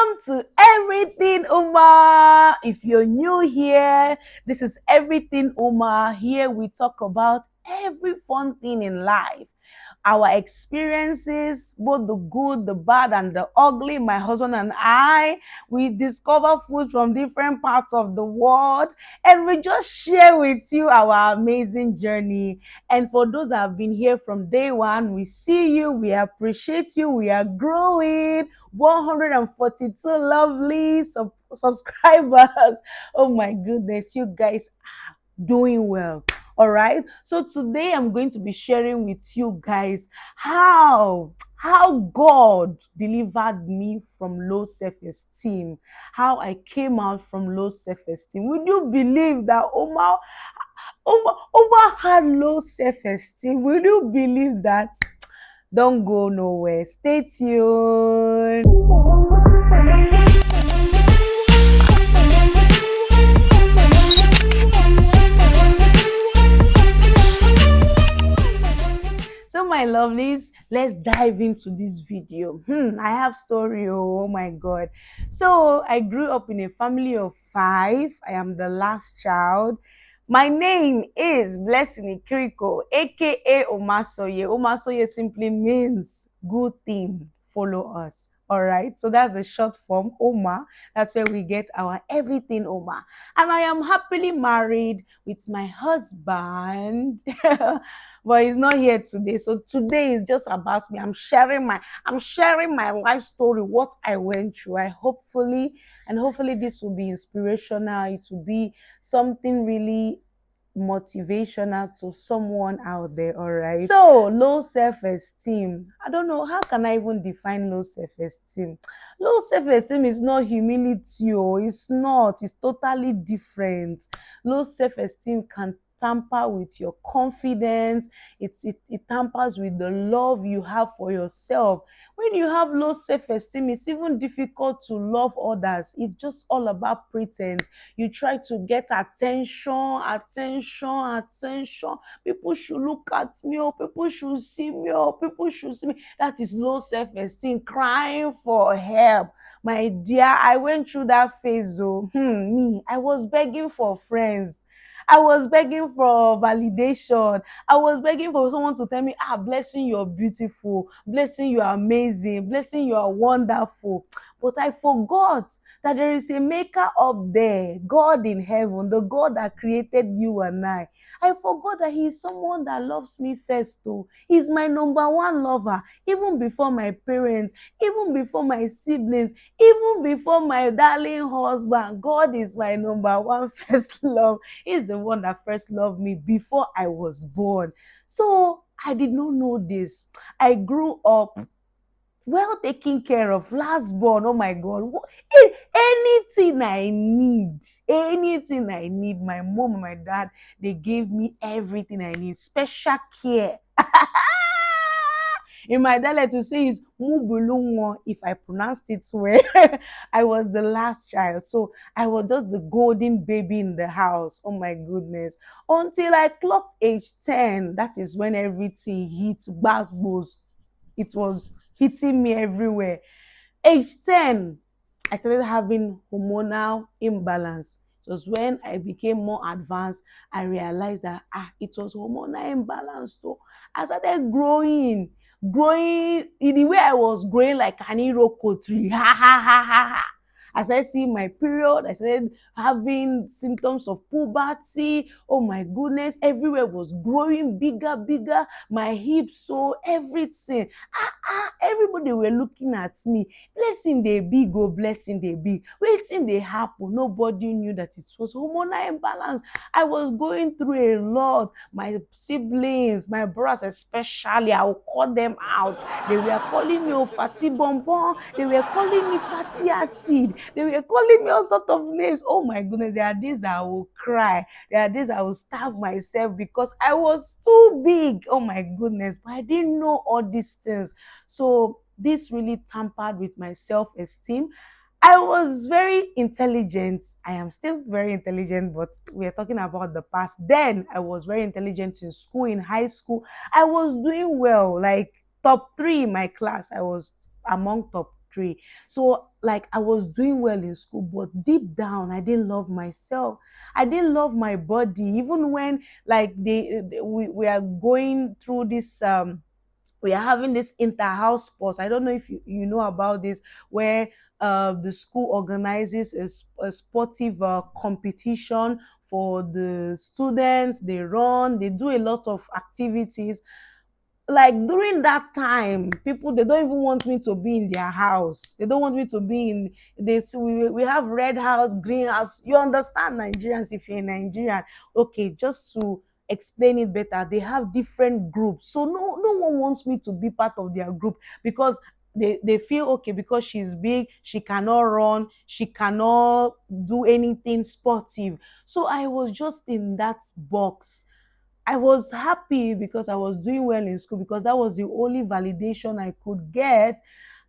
Welcome to Everything Uma. If you're new here, this is Everything Uma. Here we talk about every fun thing in life. Our experiences, both the good, the bad, and the ugly. My husband and I, we discover food from different parts of the world, and we just share with you our amazing journey. And for those that have been here from day one, we see you, we appreciate you, we are growing. 142 lovely subscribers. Oh my goodness, you guys are doing well. All right, so today I'm going to be sharing with you guys how God delivered me from low self-esteem, how I came out from low self-esteem. Would you believe that Oma had low self-esteem? Will you believe that? Don't go nowhere. Stay tuned. So my lovelies, let's dive into this video. I have story. Oh my God. So I grew up in a family of 5. I am the last child. My name is Blessing Ikiriko, aka Omasoye. Omasoye simply means good thing. Follow us. All right, so that's the short form, Oma. That's where we get our everything Oma. And I am happily married with my husband. But he's not here today. So today is just about me. I'm sharing my life story, what I went through. Hopefully this will be inspirational. It will be something really motivational to someone out there. All right, so low self-esteem, I don't know, how can I even define low self-esteem? Low self-esteem is not humility. It's not. It's totally different. Low self-esteem can tamper with your confidence. It tampers with the love you have for yourself. When you have low self-esteem, it's even difficult to love others. It's just all about pretense. You try to get attention. People should look at me, or people should see me, or people should see me. That is low self-esteem, crying for help. My dear, I went through that phase. I was begging for friends. I was begging for validation. I was begging for someone to tell me, Blessing, you're beautiful. Blessing, you are amazing. Blessing, you are wonderful. But I forgot that there is a maker up there, God in heaven, the God that created you and I. I forgot that he is someone that loves me first too. He's my number one lover, even before my parents, even before my siblings, even before my darling husband. God is my number one first love. He's the one that first loved me before I was born. So I did not know this. I grew up well taken care of, last born. Oh my God, anything I need, my mom and my dad, they gave me everything I need. Special care. In my dialect, to say is Mubulungo, if I pronounced it well. I was the last child, so I was just the golden baby in the house. Oh my goodness. Until I clocked age 10, that is when everything hit basketballs. It was hitting me everywhere. Age 10, I started having hormonal imbalance. It was when I became more advanced, I realized that it was hormonal imbalance too. I started growing in the way I was growing like an iroko tree. As I see my period, I started having symptoms of puberty. Oh my goodness, everywhere was growing bigger. My hips, so everything. Everybody were looking at me. Blessing they big, oh blessing they big. Waiting they happen. Nobody knew that it was hormonal imbalance. I was going through a lot. My siblings, my brothers especially, I would call them out. They were calling me fatty bonbon. They were calling me fatty acid. They were calling me all sorts of names. Oh my goodness, there are days I will cry. There are days I will starve myself because I was too big. Oh my goodness, but I didn't know all these things. So this really tampered with my self-esteem. I was very intelligent. I am still very intelligent, but we are talking about the past. Then I was very intelligent in school, in high school. I was doing well, like top 3 in my class. I was among top satisfactory. So like I was doing well in school, but deep down I didn't love myself. I didn't love my body. Even when like we are going through this we are having this inter-house sports. I don't know if you know about this, where the school organizes a sportive competition for the students. They run, they do a lot of activities. Like during that time, people, they don't even want me to be in their house. They don't want me to be in this. We have red house, green house. You understand Nigerians if you're in Nigerian. Okay, just to explain it better, they have different groups. So no one wants me to be part of their group because they feel okay, because she's big, she cannot run, she cannot do anything sportive. So I was just in that box. I was happy because I was doing well in school, because that was the only validation I could get.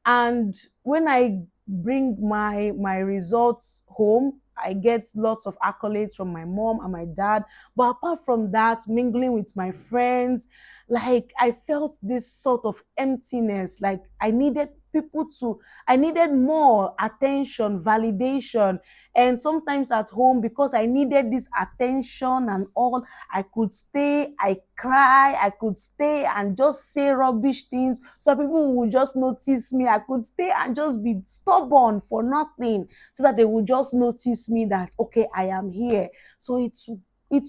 And when I bring my results home, I get lots of accolades from my mom and my dad. But apart from that, mingling with my friends, like I felt this sort of emptiness. Like I needed more attention, validation. And sometimes at home, because I needed this attention and all, I could stay, I cry, I could stay and just say rubbish things so people would just notice me. I could stay and just be stubborn for nothing so that they would just notice me that, okay, I am here. So it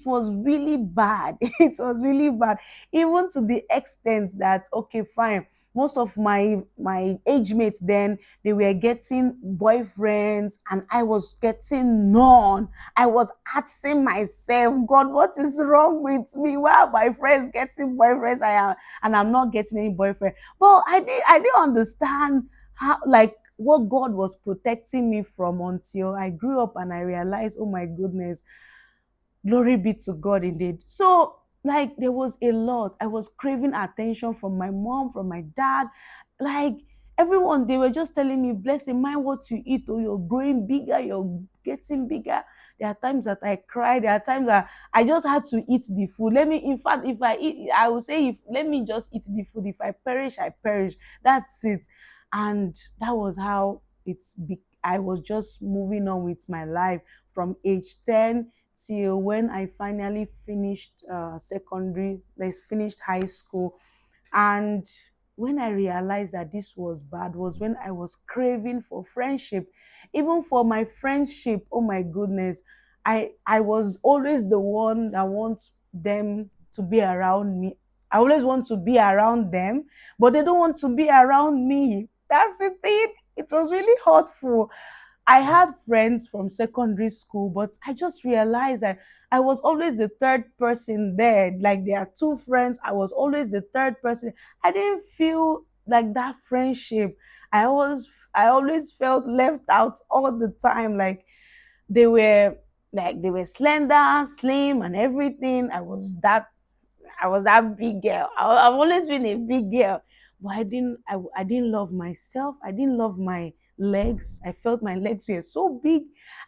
was really bad. It was really bad, even to the extent that, okay, fine, most of my age mates then, they were getting boyfriends and I was getting none. I was asking myself, God, what is wrong with me? Why are my friends getting boyfriends? And I'm not getting any boyfriend. But I didn't understand how, like, what God was protecting me from, until I grew up and I realized, oh my goodness, glory be to God indeed. So like there was a lot. I was craving attention from my mom, from my dad. Like everyone, they were just telling me, blessing, mind what you eat, or you're growing bigger, you're getting bigger. There are times that I cry. There are times that I just had to eat the food. Let me, in fact, if I eat, I will say, if let me just eat the food. If I perish, I perish. That's it. And that was how I was just moving on with my life from age 10 till when I finally finished secondary, like finished high school. And when I realized that this was bad was when I was craving for friendship. Even for my friendship, oh my goodness, I was always the one that wants them to be around me. I always want to be around them, but they don't want to be around me. That's the thing. It was really hurtful. I had friends from secondary school, but I just realized that I was always the third person there. Like there are two friends, I was always the third person. I didn't feel like that friendship. I always felt left out all the time. They were they were slender, slim, and everything. I was that big girl. I've always been a big girl, but I didn't love myself. I didn't love my legs. I felt my legs were so big.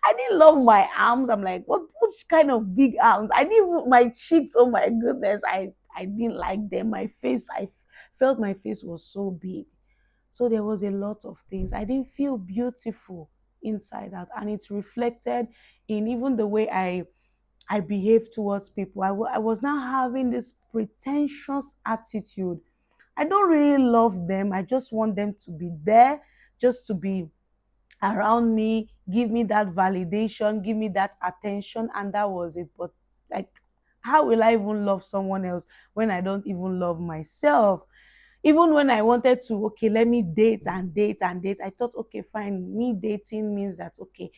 I didn't love my arms. I'm like, which kind of big arms? I didn't my cheeks. Oh my goodness, I didn't like them. My face, felt my face was so big. So there was a lot of things. I didn't feel beautiful inside out, and it's reflected in even the way I behave towards people. I was now having this pretentious attitude. I don't really love them. I just want them to be there, just to be around me, give me that validation, give me that attention, and that was it. But like, how will I even love someone else when I don't even love myself? Even when I wanted to, okay, let me date and date and date, I thought, okay, fine, me dating means that, okay,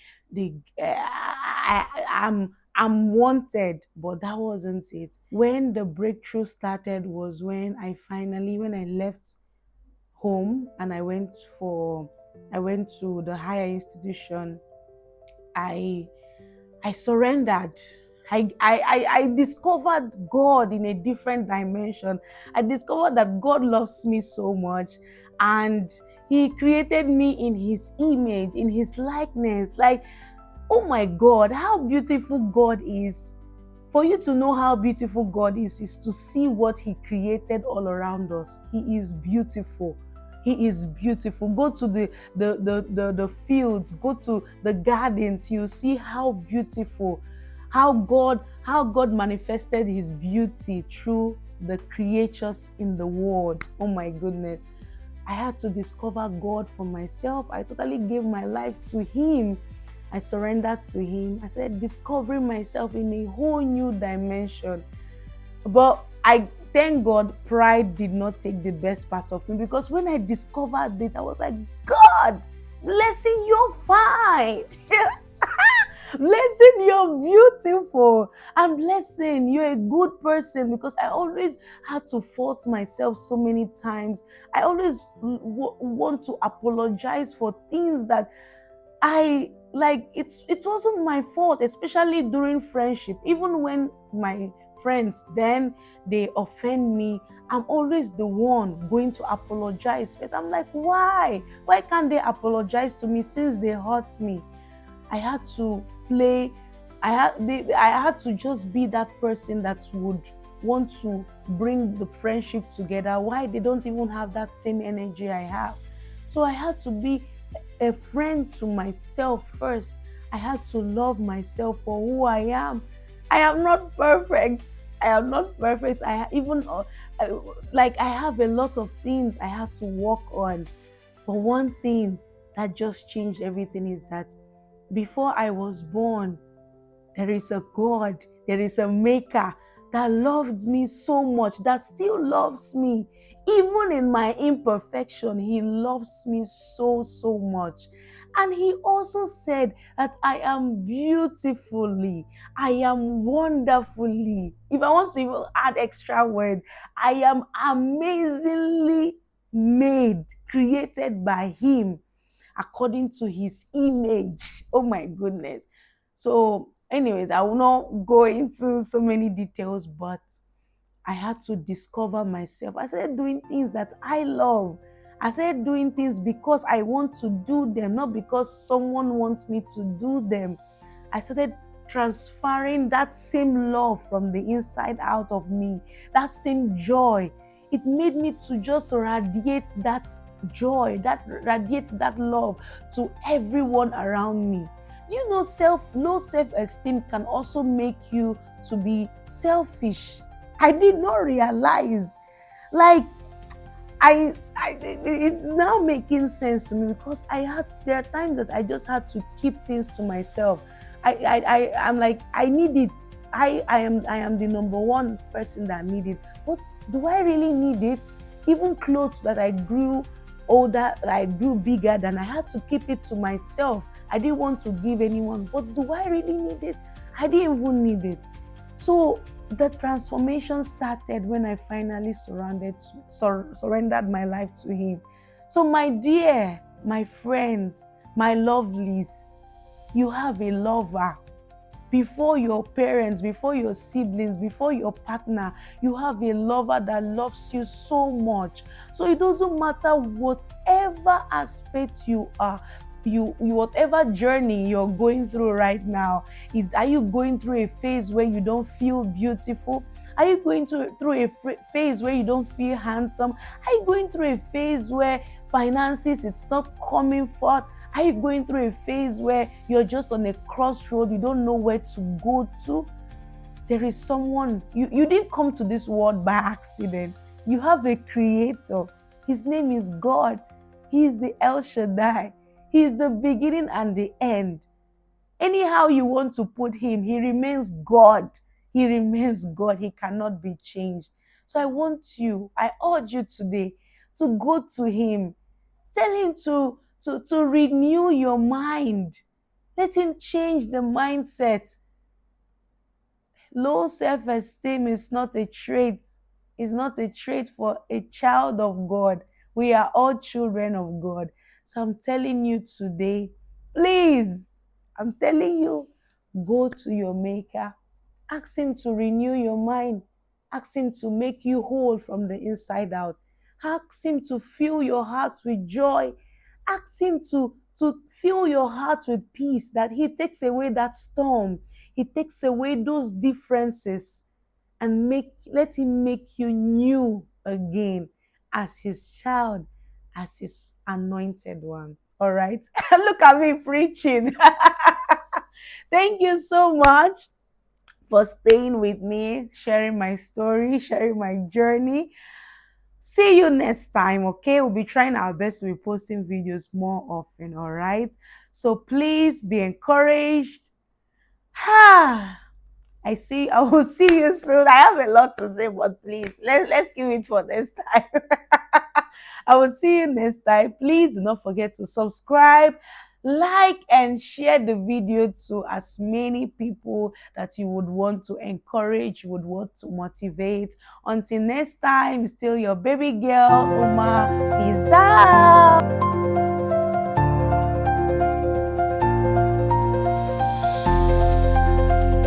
I'm wanted, but that wasn't it. When the breakthrough started was when when I left home and I went to the higher institution. I I surrendered. I discovered God in a different dimension. I discovered that God loves me so much, and He created me in His image, in His likeness. Like, oh my God, how beautiful God is. For you to know how beautiful God is to see what He created all around us. He is beautiful. He is beautiful. Go to the fields, go to the gardens, you see how beautiful, how God manifested his beauty through the creatures in the world. Oh my goodness. I had to discover God for myself. I totally gave my life to him. I surrendered to him. I said, discovering myself in a whole new dimension. But I thank God pride did not take the best part of me, because when I discovered it, I was like, God, blessing, you're fine. Blessing, you're beautiful. And blessing, you're a good person, because I always had to fault myself so many times. I always want to apologize for things that I like. It wasn't my fault, especially during friendship. Even when my friends then they offend me, I'm always the one going to apologize first. I'm like, why can't they apologize to me since they hurt me? I had to play. I had to just be that person that would want to bring the friendship together. Why they don't even have that same energy I have? So I had to be a friend to myself first. I had to love myself for who I am. I am not perfect. I am not perfect. I, like, I have a lot of things I have to work on. But one thing that just changed everything is that before I was born, there is a God, there is a maker that loved me so much, that still loves me. Even in my imperfection, he loves me so, so much. And he also said that I am beautifully, I am wonderfully. If I want to even add extra words, I am amazingly made, created by him according to his image. Oh my goodness. So, anyways, I will not go into so many details, but I had to discover myself. I started doing things that I love. I started doing things because I want to do them, not because someone wants me to do them. I started transferring that same love from the inside out of me, that same joy. It made me to just radiate that joy, that radiates that love to everyone around me. Do you know low self-esteem can also make you to be selfish? I did not realize. Like, it's now making sense to me, because there are times that I just had to keep things to myself. I'm like, I need it. I am the number one person that need it. But do I really need it? Even clothes that I grew older, that I grew bigger than, I had to keep it to myself. I didn't want to give anyone. But do I really need it? I didn't even need it. So the transformation started when I finally surrendered my life to him. So my dear, my friends, my lovelies, you have a lover. Before your parents, before your siblings, before your partner, you have a lover that loves you so much. So it doesn't matter whatever aspect you are, whatever journey you're going through right now. Are you going through a phase where you don't feel beautiful? Are you going through a phase where you don't feel handsome? Are you going through a phase where finances, it's not coming forth? Are you going through a phase where you're just on a crossroad, you don't know where to go to? There is someone, you didn't come to this world by accident. You have a creator. His name is God. He is the El Shaddai. He is the beginning and the end. Anyhow you want to put him, he remains God. He remains God. He cannot be changed. So I urge you today to go to him. Tell him to renew your mind. Let him change the mindset. Low self-esteem is not a trait. It's not a trait for a child of God. We are all children of God. So I'm telling you today, please, I'm telling you, go to your maker. Ask him to renew your mind. Ask him to make you whole from the inside out. Ask him to fill your heart with joy. Ask him to fill your heart with peace, that he takes away that storm. He takes away those differences and let him make you new again as his child, as his anointed one. All right. Look at me preaching. Thank you so much for staying with me, sharing my story, sharing my journey. See you next time, okay? We'll be trying our best to be posting videos more often, all right? So please be encouraged. I will see you soon. I have a lot to say, but please, let's give it for next time. I will see you next time. Please do not forget to subscribe, like, and share the video to as many people that you would want to encourage, you would want to motivate. Until next time, still your baby girl, Uma. Peace out.